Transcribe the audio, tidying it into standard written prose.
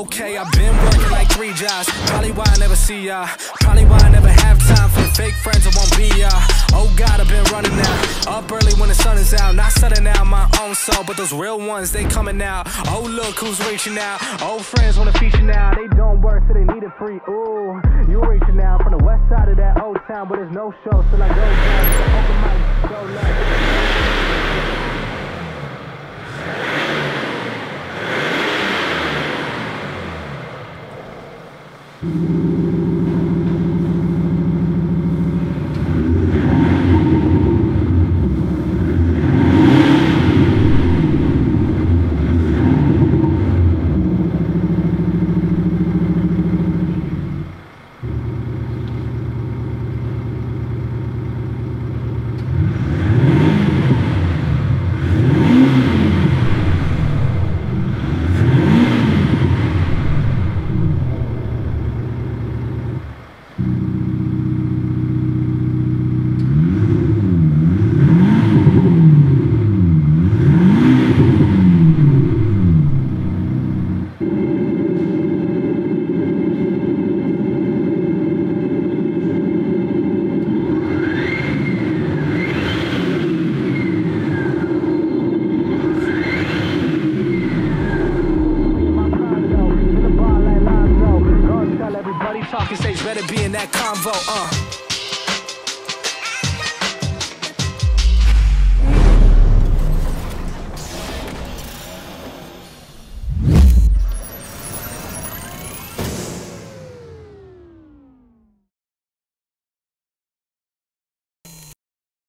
Okay, I've been working like 3 jobs. Probably why I never see ya. Probably why I never have time for fake friends that won't be ya. Oh God, I've been running now. Up early when the sun is out. Not setting out my own soul, but those real ones, they coming out. Oh look who's reaching out. Old friends wanna feature now. They don't work so they need it free. Ooh, you reaching out from the west side of that old town, but there's no show, so like go down. Open mic, go left.